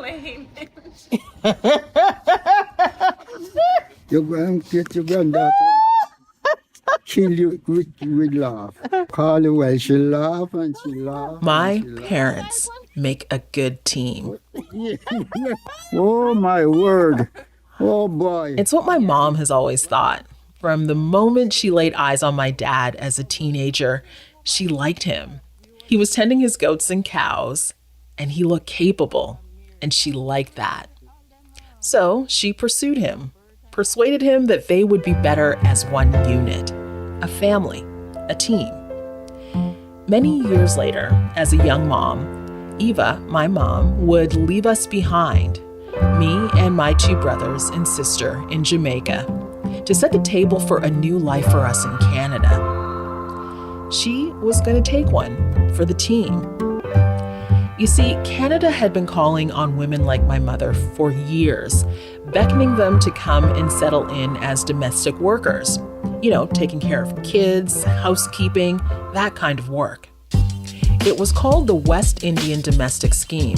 claim it. You're going to get your granddaughter. Kill you with laugh. Call her while she laugh and she laugh. My parents make a good team. Oh, my word. Oh, boy. It's what my mom has always thought. From the moment she laid eyes on my dad as a teenager, she liked him. He was tending his goats and cows, and he looked capable, and she liked that. So she pursued him, persuaded him that they would be better as one unit, a family, a team. Many years later, as a young mom, Eva, my mom, would leave us behind, me and my two brothers and sister in Jamaica, to set the table for a new life for us in Canada. She was going to take one for the team. You see, Canada had been calling on women like my mother for years, beckoning them to come and settle in as domestic workers. You know, taking care of kids, housekeeping, that kind of work. It was called the West Indian Domestic Scheme,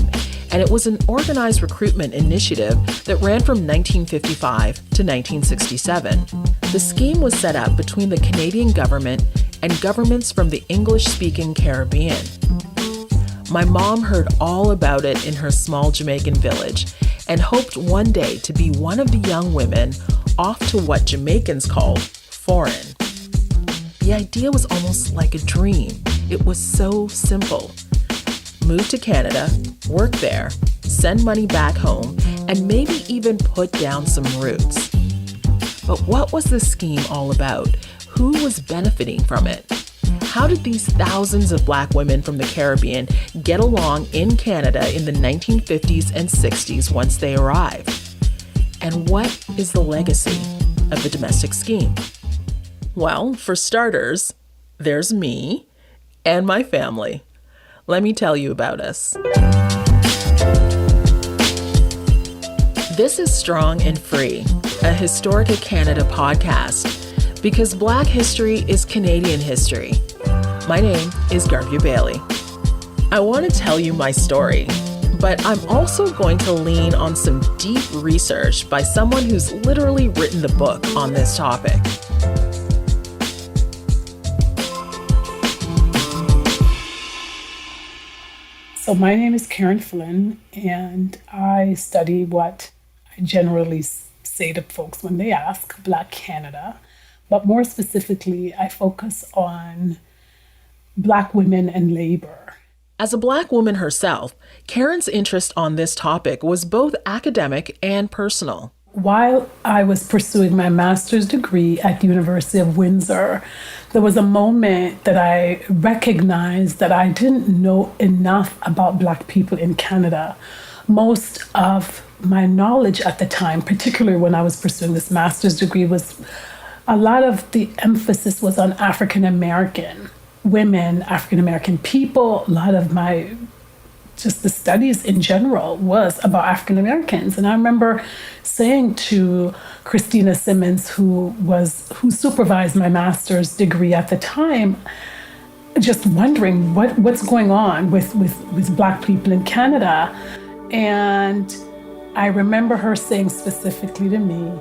and it was an organized recruitment initiative that ran from 1955 to 1967. The scheme was set up between the Canadian government and governments from the English-speaking Caribbean. My mom heard all about it in her small Jamaican village and hoped one day to be one of the young women off to what Jamaicans called foreign. The idea was almost like a dream. It was so simple. Move to Canada, work there, send money back home, and maybe even put down some roots. But what was this scheme all about? Who was benefiting from it? How did these thousands of Black women from the Caribbean get along in Canada in the 1950s and 60s once they arrived? And what is the legacy of the domestic scheme? Well, for starters, there's me and my family. Let me tell you about us. This is Strong and Free, a Historica Canada podcast, because Black history is Canadian history. My name is Garvia Bailey. I want to tell you my story, but I'm also going to lean on some deep research by someone who's literally written the book on this topic. So my name is Karen Flynn, and I study what I generally say to folks when they ask, Black Canada. But more specifically, I focus on Black women and labor. As a Black woman herself, Karen's interest on this topic was both academic and personal. While I was pursuing my master's degree at the University of Windsor, there was a moment that I recognized that I didn't know enough about Black people in Canada. Most of my knowledge at the time, particularly when I was pursuing this master's degree, was a lot of the emphasis was on African American women, African American people. A lot of my just the studies in general was about African Americans. And I remember saying to Christina Simmons, who supervised my master's degree at the time, just wondering what's going on with Black people in Canada. And I remember her saying specifically to me,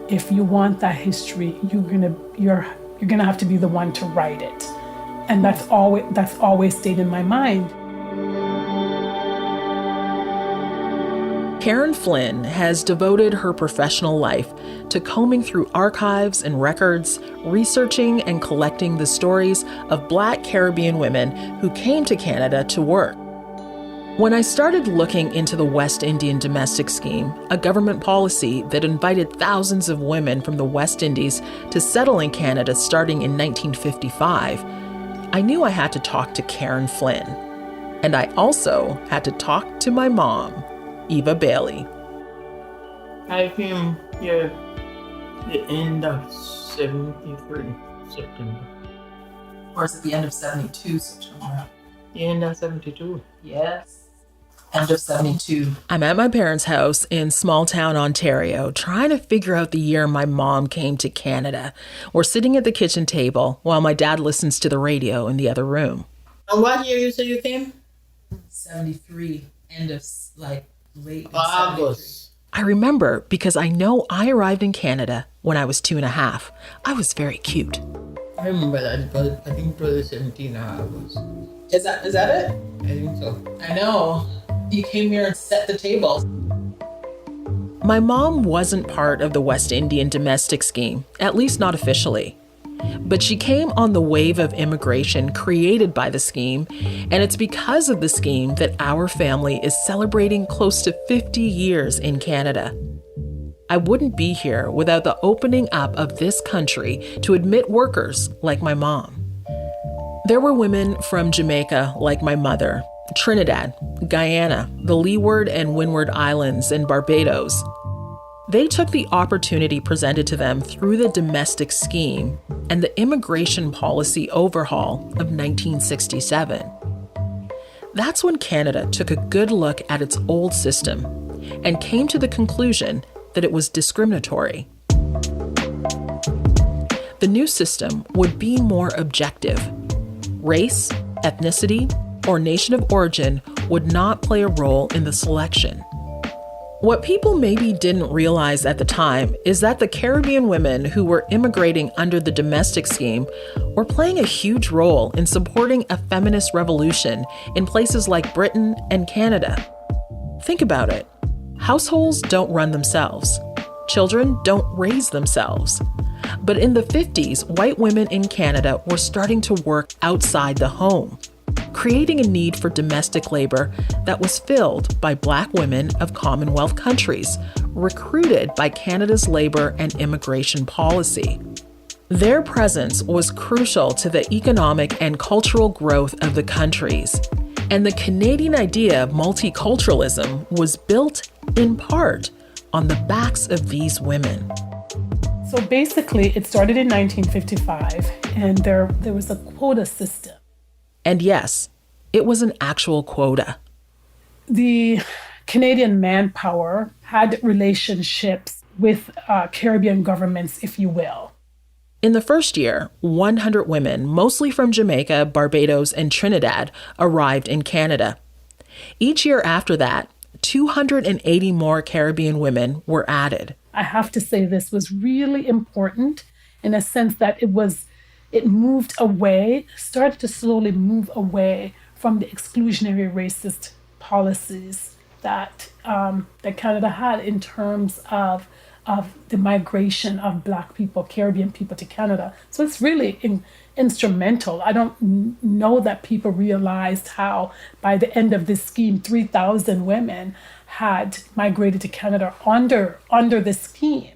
if you want that history, you're gonna have to be the one to write it. And that's always stayed in my mind. Karen Flynn has devoted her professional life to combing through archives and records, researching and collecting the stories of Black Caribbean women who came to Canada to work. When I started looking into the West Indian Domestic Scheme, a government policy that invited thousands of women from the West Indies to settle in Canada starting in 1955, I knew I had to talk to Karen Flynn. And I also had to talk to my mom, Eva Bailey. I came here the end of 73 September. Or is it the end of 72 September? The end of 72. Yes. End of 72. I'm at my parents' house in small town Ontario, trying to figure out the year my mom came to Canada. We're sitting at the kitchen table while my dad listens to the radio in the other room. And what year you say you came? 73. End of Late in August. I remember because I know I arrived in Canada when I was 2.5. I was very cute. I remember that, but I think 2017 August. Is that it? I think so. I know. You came here and set the table. My mom wasn't part of the West Indian domestic scheme, at least not officially. But she came on the wave of immigration created by the scheme, and it's because of the scheme that our family is celebrating close to 50 years in Canada. I wouldn't be here without the opening up of this country to admit workers like my mom. There were women from Jamaica like my mother, Trinidad, Guyana, the Leeward and Windward Islands, and Barbados. They took the opportunity presented to them through the domestic scheme and the immigration policy overhaul of 1967. That's when Canada took a good look at its old system and came to the conclusion that it was discriminatory. The new system would be more objective. Race, ethnicity, or nation of origin would not play a role in the selection. What people maybe didn't realize at the time is that the Caribbean women who were immigrating under the domestic scheme were playing a huge role in supporting a feminist revolution in places like Britain and Canada. Think about it. Households don't run themselves. Children don't raise themselves. But in the 50s, white women in Canada were starting to work outside the home, creating a need for domestic labor that was filled by Black women of Commonwealth countries, recruited by Canada's labor and immigration policy. Their presence was crucial to the economic and cultural growth of the countries, and the Canadian idea of multiculturalism was built, in part, on the backs of these women. So basically, it started in 1955, and there was a quota system. And yes, it was an actual quota. The Canadian manpower had relationships with Caribbean governments, if you will. In the first year, 100 women, mostly from Jamaica, Barbados, and Trinidad, arrived in Canada. Each year after that, 280 more Caribbean women were added. I have to say this was really important in a sense that it moved away, started to slowly move away from the exclusionary racist policies that Canada had in terms of the migration of Black people, Caribbean people to Canada. So it's really instrumental. I don't know that people realized how by the end of this scheme, 3,000 women had migrated to Canada under the scheme.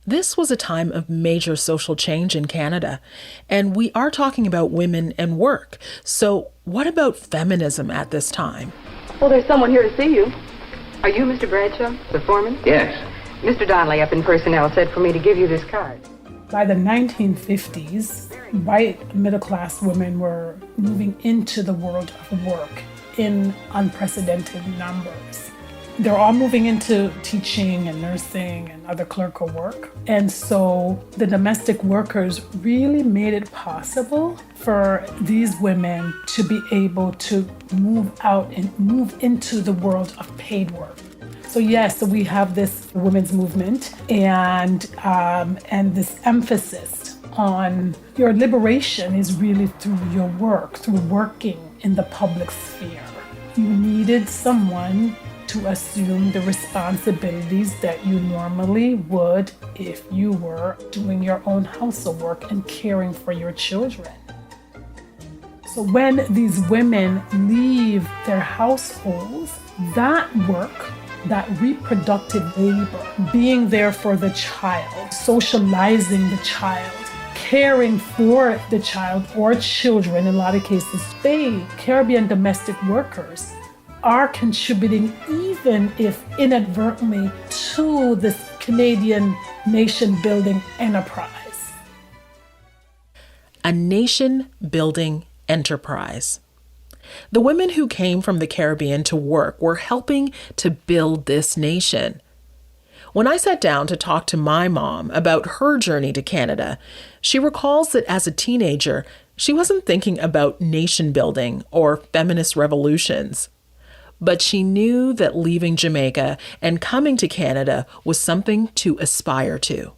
This was a time of major social change in Canada, and we are talking about women and work. So what about feminism at this time? Well, there's someone here to see you. Are you Mr. Bradshaw, the foreman? Yes. Mr. Donnelly up in personnel said for me to give you this card. By the 1950s, white middle-class women were moving into the world of work in unprecedented numbers. They're all moving into teaching and nursing and other clerical work. And so the domestic workers really made it possible for these women to be able to move out and move into the world of paid work. So yes, so we have this women's movement and this emphasis on your liberation is really through your work, through working in the public sphere. You needed someone to assume the responsibilities that you normally would if you were doing your own household work and caring for your children. So when these women leave their households, that work, that reproductive labor, being there for the child, socializing the child, caring for the child or children, in a lot of cases, they, Caribbean domestic workers, are contributing, even if inadvertently, to this Canadian nation-building enterprise. A nation-building enterprise. The women who came from the Caribbean to work were helping to build this nation. When I sat down to talk to my mom about her journey to Canada, she recalls that as a teenager, she wasn't thinking about nation building or feminist revolutions. But she knew that leaving Jamaica and coming to Canada was something to aspire to.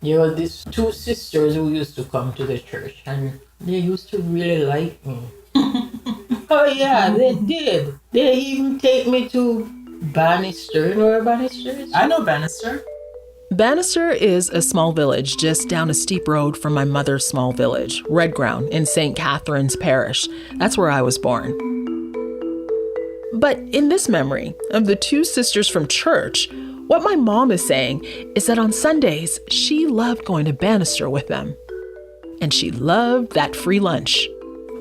You know, these two sisters who used to come to the church, and they used to really like me. Oh yeah, they did. They even take me to Bannister. You know where Bannister is? I know Bannister. Bannister is a small village just down a steep road from my mother's small village, Redground, in St. Catherine's Parish. That's where I was born. But in this memory of the two sisters from church, what my mom is saying is that on Sundays, she loved going to Bannister with them. And she loved that free lunch.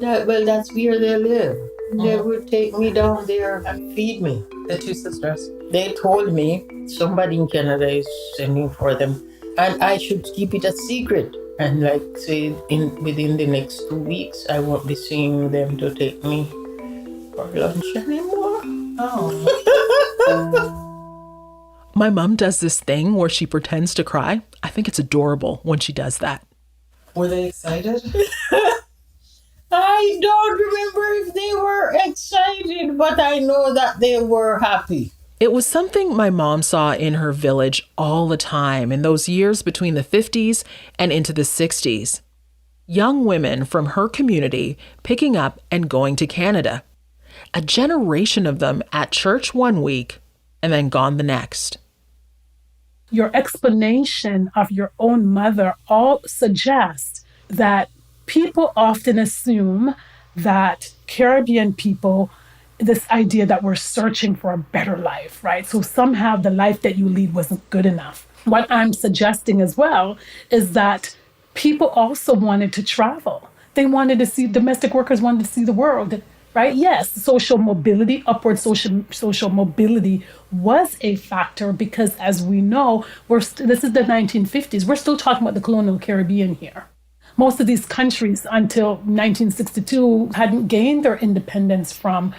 Well, that's where they live. They would take me down there and feed me. The two sisters. They told me somebody in Canada is sending for them, and I should keep it a secret. And like say, within the next 2 weeks, I won't be seeing them to take me for lunch anymore. Oh. My mom does this thing where she pretends to cry. I think it's adorable when she does that. Were they excited? I don't remember if they were excited, but I know that they were happy. It was something my mom saw in her village all the time in those years between the 50s and into the 60s. Young women from her community picking up and going to Canada. A generation of them at church one week and then gone the next. Your explanation of your own mother all suggests that people often assume that Caribbean people, this idea that we're searching for a better life, right? So somehow the life that you lead wasn't good enough. What I'm suggesting as well is that people also wanted to travel. They wanted to see, domestic workers wanted to see the world, right? Yes, social mobility, upward social mobility was a factor because as we know, this is the 1950s. We're still talking about the colonial Caribbean here. Most of these countries until 1962 hadn't gained their independence from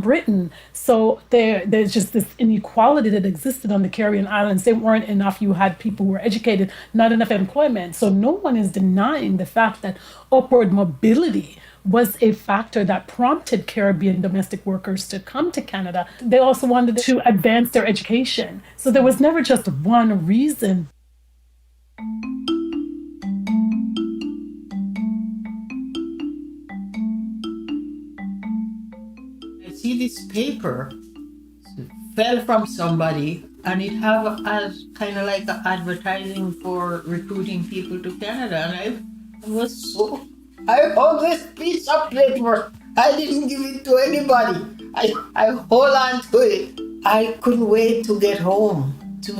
Britain. So there's just this inequality that existed on the Caribbean islands. They weren't enough. You had people who were educated, not enough employment. So no one is denying the fact that upward mobility was a factor that prompted Caribbean domestic workers to come to Canada. They also wanted to advance their education. So there was never just one reason. See this paper fell from somebody and it have as kind of like advertising for recruiting people to Canada, and I hold this piece of paper. I didn't give it to anybody. I hold on to it. I couldn't wait to get home to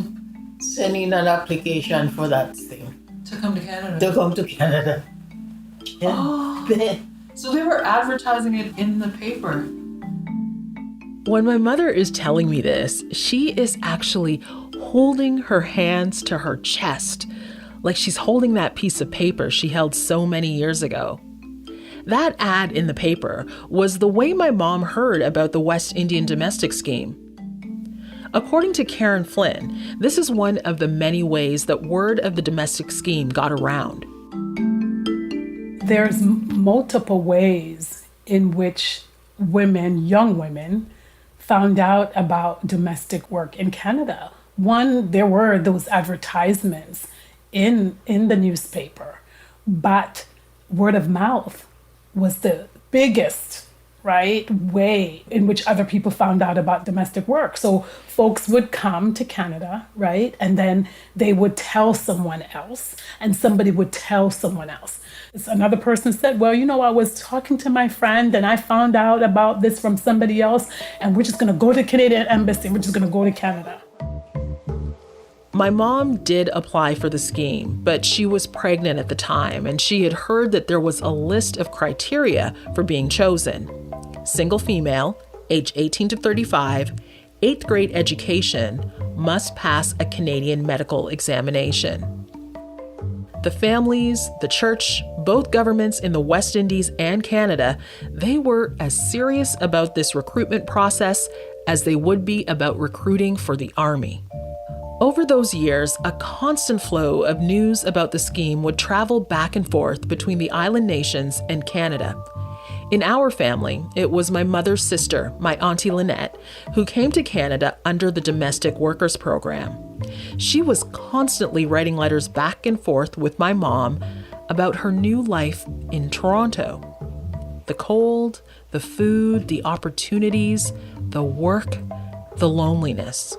send in an application for that thing. To come to Canada? To come to Canada. So they were advertising it in the paper. When my mother is telling me this, she is actually holding her hands to her chest, like she's holding that piece of paper she held so many years ago. That ad in the paper was the way my mom heard about the West Indian domestic scheme. According to Karen Flynn, this is one of the many ways that word of the domestic scheme got around. There's multiple ways in which women, young women, found out about domestic work in Canada. One, there were those advertisements in the newspaper, but word of mouth was the biggest, right, way in which other people found out about domestic work. So folks would come to Canada, right, and then they would tell someone else, and somebody would tell someone else. Another person said, well, I was talking to my friend and I found out about this from somebody else, and we're just going to go to the Canadian Embassy. We're just going to go to Canada. My mom did apply for the scheme, but she was pregnant at the time, and she had heard that there was a list of criteria for being chosen. Single female, age 18 to 35, 8th grade education, must pass a Canadian medical examination. The families, the church, both governments in the West Indies and Canada, they were as serious about this recruitment process as they would be about recruiting for the army. Over those years, a constant flow of news about the scheme would travel back and forth between the island nations and Canada. In our family, it was my mother's sister, my Auntie Lynette, who came to Canada under the Domestic Workers Program. She was constantly writing letters back and forth with my mom about her new life in Toronto. The cold, the food, the opportunities, the work, the loneliness.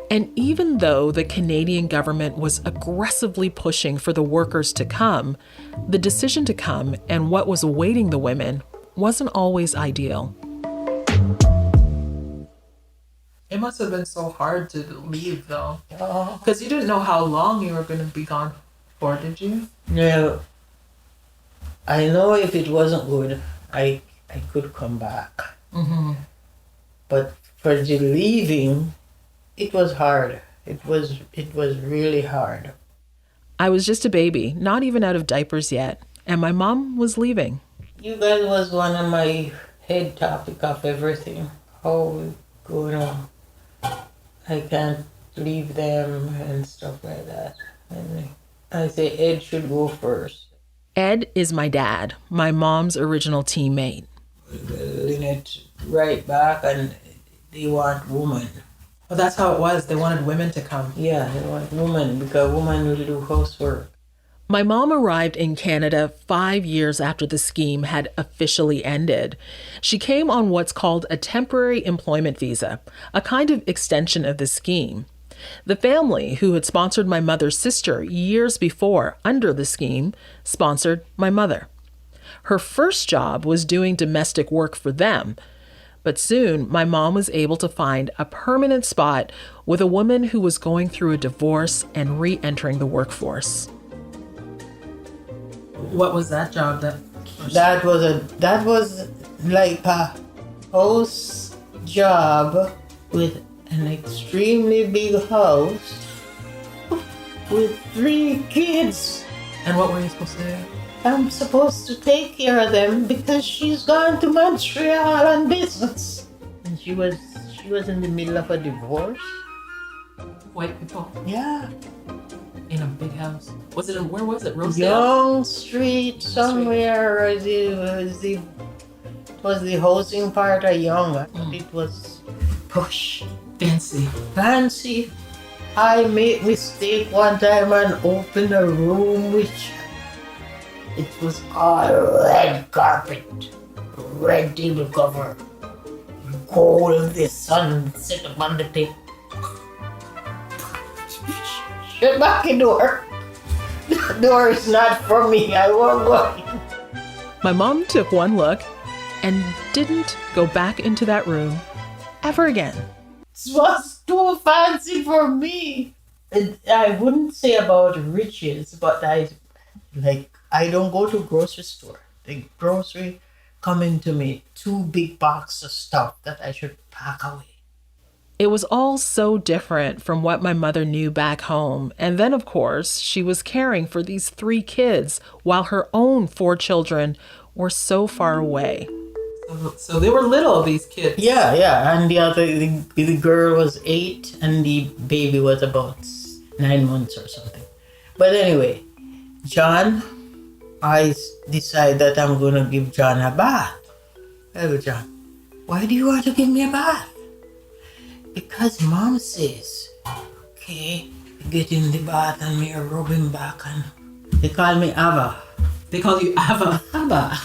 And even though the Canadian government was aggressively pushing for the workers to come, the decision to come and what was awaiting the women wasn't always ideal. It must have been so hard to leave, though. Because you didn't know how long you were going to be gone for, did you? Now, I know if it wasn't good, I could come back. Mm-hmm. But for the leaving, it was hard. It was really hard. I was just a baby, not even out of diapers yet, and my mom was leaving. You guys was one of my head topic of everything. How we gonna, I can't leave them and stuff like that. And I say Ed should go first. Ed is my dad, my mom's original teammate. Lynette right back and they want woman. Well, that's how it was. They wanted women to come. Yeah, they want woman because woman will do housework. My mom arrived in Canada 5 years after the scheme had officially ended. She came on what's called a temporary employment visa, a kind of extension of the scheme. The family, who had sponsored my mother's sister years before under the scheme, sponsored my mother. Her first job was doing domestic work for them, but soon my mom was able to find a permanent spot with a woman who was going through a divorce and re-entering the workforce. What was that job? That was like a house job with an extremely big house with 3 kids. And what were you supposed to do? I'm supposed to take care of them because she's gone to Montreal on business. And she was in the middle of a divorce. White people Yeah. in a big house. Where was it? Rosedale? Young Street somewhere. It was the housing part of Young. It was push. Fancy. I made mistake one time and opened a room which it was all red carpet, red table cover, gold the sun set up on the table. Shut back the door. The door is not for me. I won't go in. My mom took one look and didn't go back into that room ever again. It was too fancy for me. I wouldn't say about riches, but I don't go to grocery store. The grocery coming to me 2 big boxes of stuff that I should pack away. It was all so different from what my mother knew back home. And then, of course, she was caring for these 3 kids while her own 4 children were so far away. So they were little, these kids. Yeah. And the girl was 8 and the baby was about 9 months or something. But anyway, John, I decide that I'm going to give John a bath. I go, John, why do you want to give me a bath? Because Mom says, okay, get in the bath and me rub him back and they call me Ava. They call you Ava. Ava.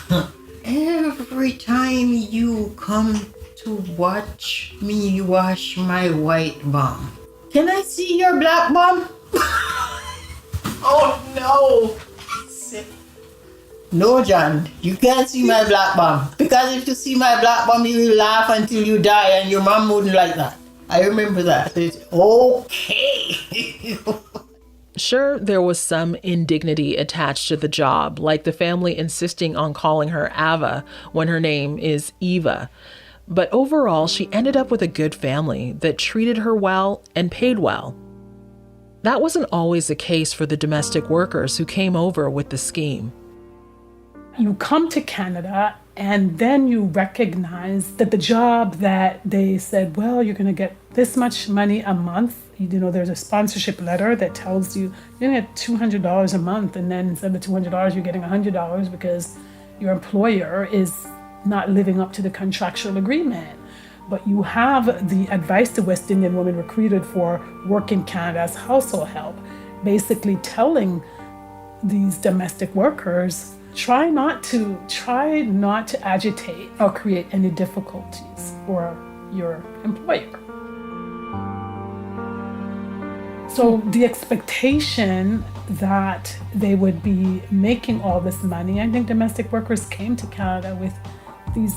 Every time you come to watch me wash my white bum, can I see your black bum? Oh no! No, John, you can't see my black bum. Because if you see my black bum, you will laugh until you die and your mom wouldn't like that. I remember that. It's okay. Sure, there was some indignity attached to the job, like the family insisting on calling her Ava when her name is Eva. But overall, she ended up with a good family that treated her well and paid well. That wasn't always the case for the domestic workers who came over with the scheme. You come to Canada and then you recognize that the job that they said, well, you're going to get this much money a month. You know, there's a sponsorship letter that tells you you're going to get $200 a month. And then instead of $200, you're getting $100 because your employer is not living up to the contractual agreement. But you have the Advice to West Indian Women Recruited for Work in Canada as Household Help, basically telling these domestic workers, try not to agitate or create any difficulties for your employer. So the expectation that they would be making all this money, I think domestic workers came to Canada with these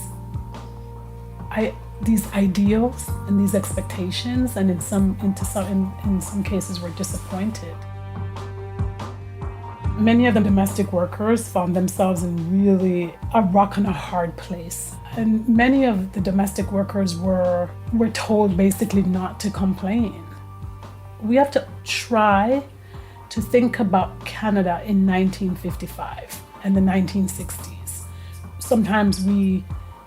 ideals and these expectations, and in some cases were disappointed. Many of the domestic workers found themselves in really a rock and a hard place. And many of the domestic workers were told basically not to complain. We have to try to think about Canada in 1955 and the 1960s. Sometimes we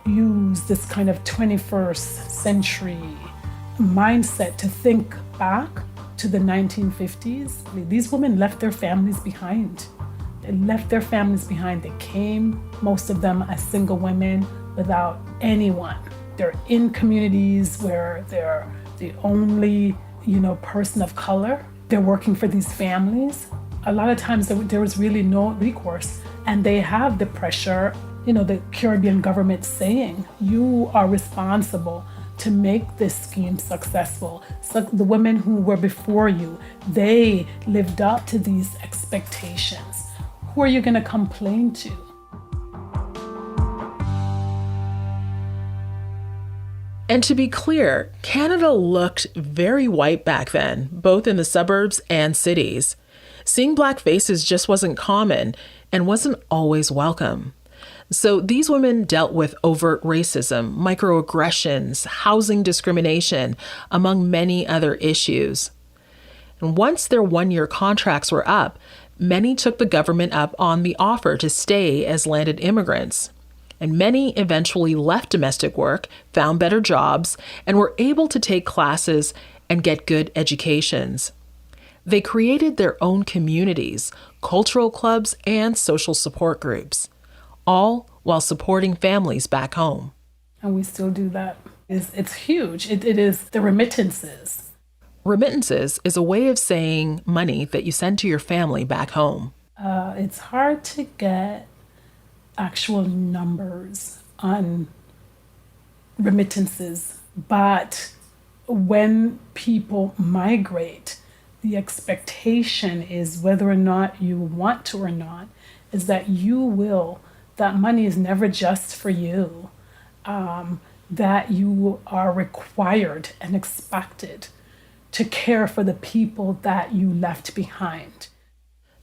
use this kind of 21st century mindset to think back to the 1950s. These women left their families behind. They left their families behind. They came, most of them as single women, without anyone. They're in communities where they're the only, person of color. They're working for these families. A lot of times there was really no recourse, and they have the pressure, the Caribbean government saying, you are responsible to make this scheme successful. So the women who were before you, they lived up to these expectations. Who are you going to complain to? And to be clear, Canada looked very white back then, both in the suburbs and cities. Seeing Black faces just wasn't common and wasn't always welcome. So these women dealt with overt racism, microaggressions, housing discrimination, among many other issues. And once their one-year contracts were up, many took the government up on the offer to stay as landed immigrants. And many eventually left domestic work, found better jobs, and were able to take classes and get good educations. They created their own communities, cultural clubs, and social support groups, all while supporting families back home. And we still do that. It's huge. It is the remittances. Remittances is a way of saying money that you send to your family back home. It's hard to get actual numbers on remittances, but when people migrate, the expectation is, whether or not you want to or not, is that that money is never just for you, that you are required and expected to care for the people that you left behind.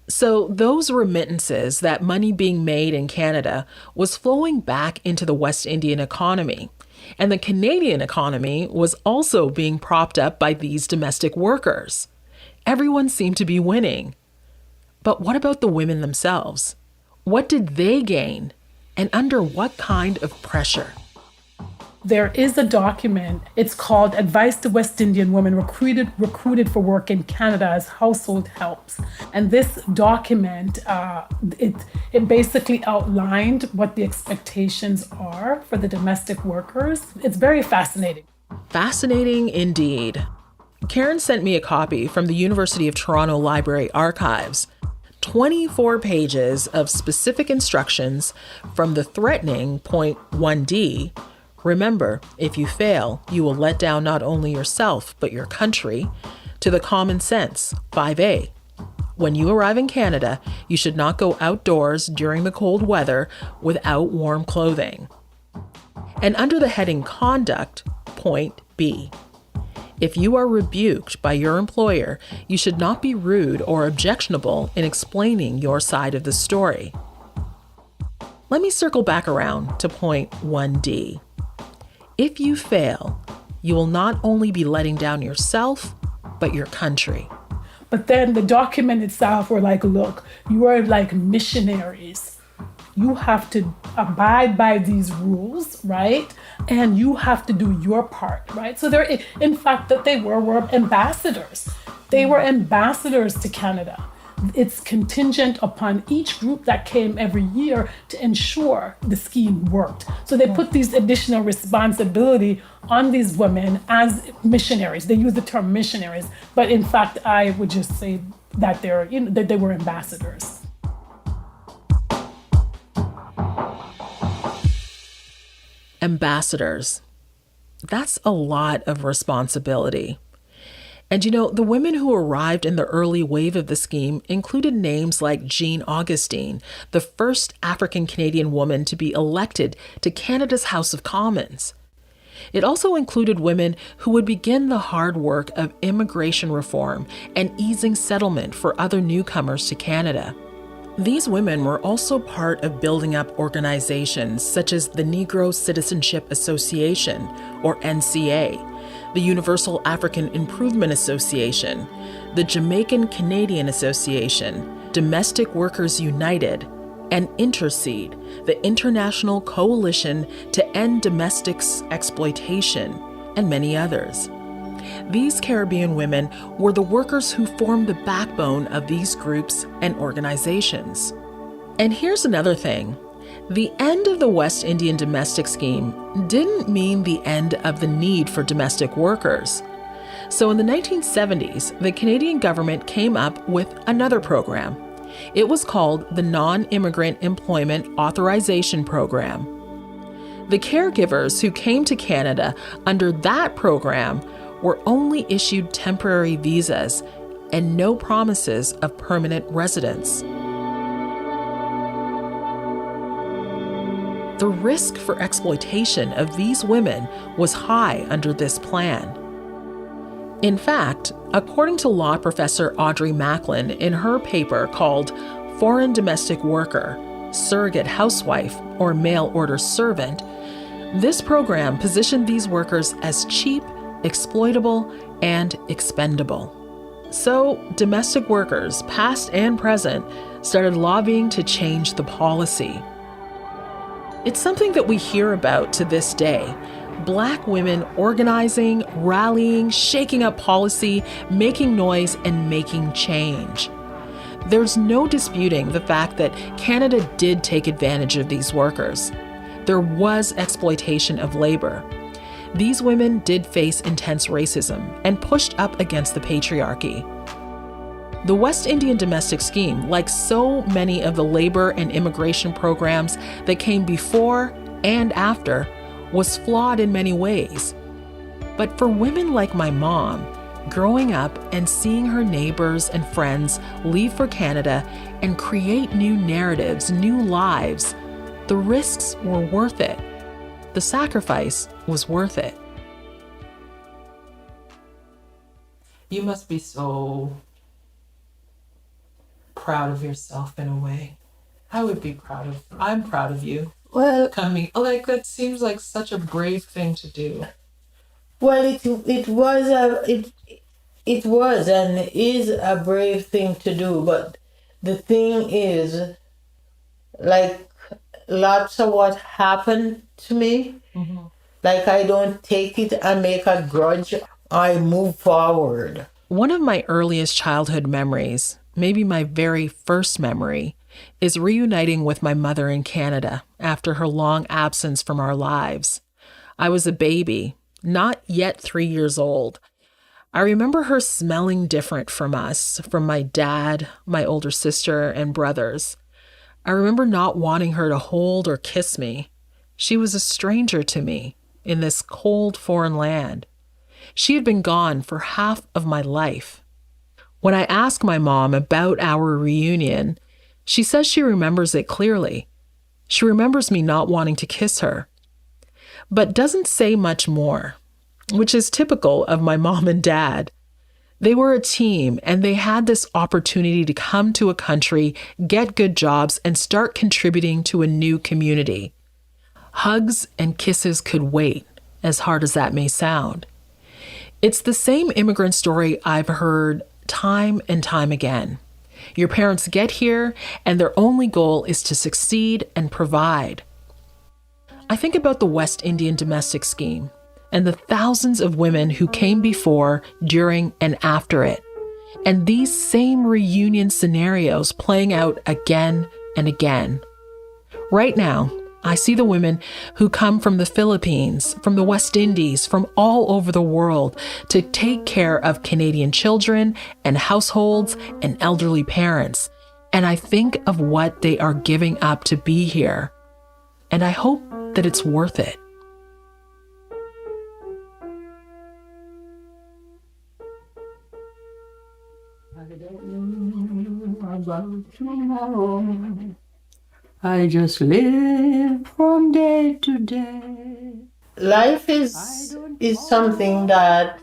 So those remittances, that money being made in Canada, was flowing back into the West Indian economy. And the Canadian economy was also being propped up by these domestic workers. Everyone seemed to be winning. But what about the women themselves? What did they gain? And under what kind of pressure? There is a document. It's called Advice to West Indian Women Recruited for Work in Canada as Household Helps. And this document, it basically outlined what the expectations are for the domestic workers. It's very fascinating. Fascinating indeed. Karen sent me a copy from the University of Toronto Library Archives. 24 pages of specific instructions from the threatening point 1D. Remember, if you fail, you will let down not only yourself, but your country, to the common sense, 5A. When you arrive in Canada, you should not go outdoors during the cold weather without warm clothing. And under the heading Conduct, point B. If you are rebuked by your employer, you should not be rude or objectionable in explaining your side of the story. Let me circle back around to point 1D. If you fail, you will not only be letting down yourself, but your country. But then the document itself were like, look, you are like missionaries. You have to abide by these rules, right? And you have to do your part, right? So in fact, that they were ambassadors. They were ambassadors to Canada. It's contingent upon each group that came every year to ensure the scheme worked. So they put these additional responsibility on these women as missionaries. They use the term missionaries, but in fact, I would just say that that they were ambassadors. Ambassadors. That's a lot of responsibility. And the women who arrived in the early wave of the scheme included names like Jean Augustine, the first African Canadian woman to be elected to Canada's House of Commons. It also included women who would begin the hard work of immigration reform and easing settlement for other newcomers to Canada. These women were also part of building up organizations such as the Negro Citizenship Association, or NCA, the Universal African Improvement Association, the Jamaican Canadian Association, Domestic Workers United, and Intercede, the International Coalition to End Domestic Exploitation, and many others. These Caribbean women were the workers who formed the backbone of these groups and organizations. And here's another thing. The end of the West Indian domestic scheme didn't mean the end of the need for domestic workers. So in the 1970s, the Canadian government came up with another program. It was called the Non-Immigrant Employment Authorization Program. The caregivers who came to Canada under that program were only issued temporary visas and no promises of permanent residence. The risk for exploitation of these women was high under this plan. In fact, according to law professor Audrey Macklin in her paper called Foreign Domestic Worker, Surrogate Housewife, or Mail Order Servant, this program positioned these workers as cheap, exploitable, and expendable. So, domestic workers, past and present, started lobbying to change the policy. It's something that we hear about to this day. Black women organizing, rallying, shaking up policy, making noise, and making change. There's no disputing the fact that Canada did take advantage of these workers. There was exploitation of labor. These women did face intense racism and pushed up against the patriarchy. The West Indian domestic scheme, like so many of the labor and immigration programs that came before and after, was flawed in many ways. But for women like my mom, growing up and seeing her neighbors and friends leave for Canada and create new narratives, new lives, the risks were worth it. The sacrifice was worth it. You must be so proud of yourself in a way. I'm proud of you. Well, That seems like such a brave thing to do. well, it was and is a brave thing to do, but the thing is, like, lots of what happened to me, like, I don't take it and make a grudge. I move forward. One of my earliest childhood memories, maybe my very first memory, is reuniting with my mother in Canada after her long absence from our lives. I was a baby, not yet 3 years old. I remember her smelling different from us, from my dad, my older sister, and brothers. I remember not wanting her to hold or kiss me. She was a stranger to me in this cold foreign land. She had been gone for half of my life. When I ask my mom about our reunion, she says she remembers it clearly. She remembers me not wanting to kiss her, but doesn't say much more, which is typical of my mom and dad. They were a team and they had this opportunity to come to a country, get good jobs, and start contributing to a new community. Hugs and kisses could wait, as hard as that may sound. It's the same immigrant story I've heard time and time again. Your parents get here and their only goal is to succeed and provide. I think about the West Indian domestic scheme and the thousands of women who came before, during, and after it. And these same reunion scenarios playing out again and again. Right now, I see the women who come from the Philippines, from the West Indies, from all over the world to take care of Canadian children and households and elderly parents. And I think of what they are giving up to be here. And I hope that it's worth it. I don't know about tomorrow. I just live from day to day. Life is something that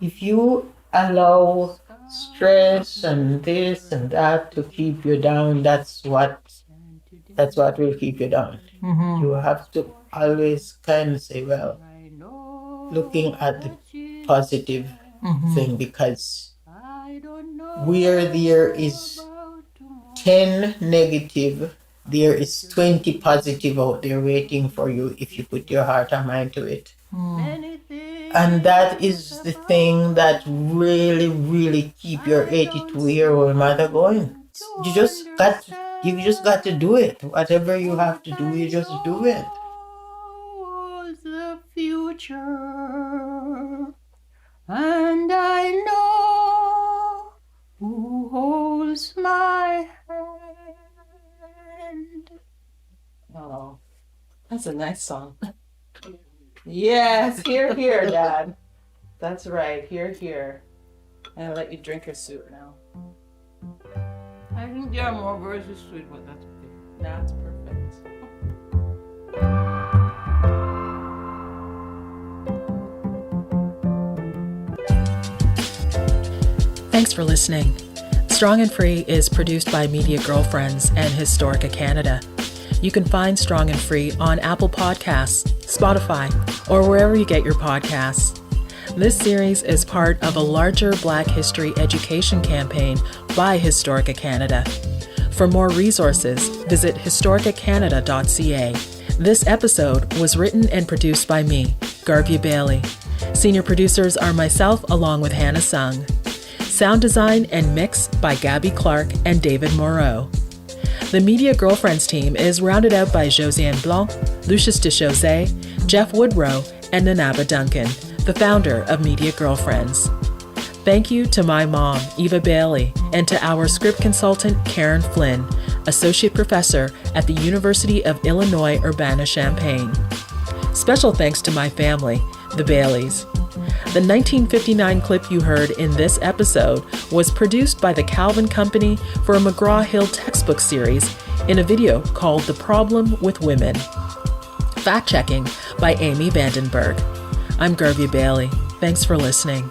if you allow stress and this and that to keep you down, that's what will keep you down. Mm-hmm. You have to always kind of say, well, looking at the positive thing, because where there is 10 negative, there is 20 positive out there waiting for you if you put your heart and mind to it. And that is the thing that really, really keep your 82-year-old mother going. You just got to do it. Whatever you have to do, you just do it. The future, and I know who holds my hand. Oh, that's a nice song. Yes, here, Dad. That's right, here. And I'll let you drink your soup now. I think there are more verses to it, but that's okay. That's perfect. Thanks for listening. Strong and Free is produced by Media Girlfriends and Historica Canada. You can find Strong and Free on Apple Podcasts, Spotify, or wherever you get your podcasts. This series is part of a larger Black history education campaign by Historica Canada. For more resources, visit historicacanada.ca. This episode was written and produced by me, Garvia Bailey. Senior producers are myself along with Hannah Sung. Sound design and mix by Gabby Clark and David Moreau. The Media Girlfriends team is rounded out by Josiane Blanc, Lucius DeChaussee, Jeff Woodrow, and Nanaba Duncan, the founder of Media Girlfriends. Thank you to my mom, Eva Bailey, and to our script consultant, Karen Flynn, Associate Professor at the University of Illinois Urbana-Champaign. Special thanks to my family, the Baileys. The 1959 clip you heard in this episode was produced by the Calvin Company for a McGraw-Hill textbook series in a video called The Problem with Women. Fact-checking by Amy Vandenberg. I'm Garvia Bailey. Thanks for listening.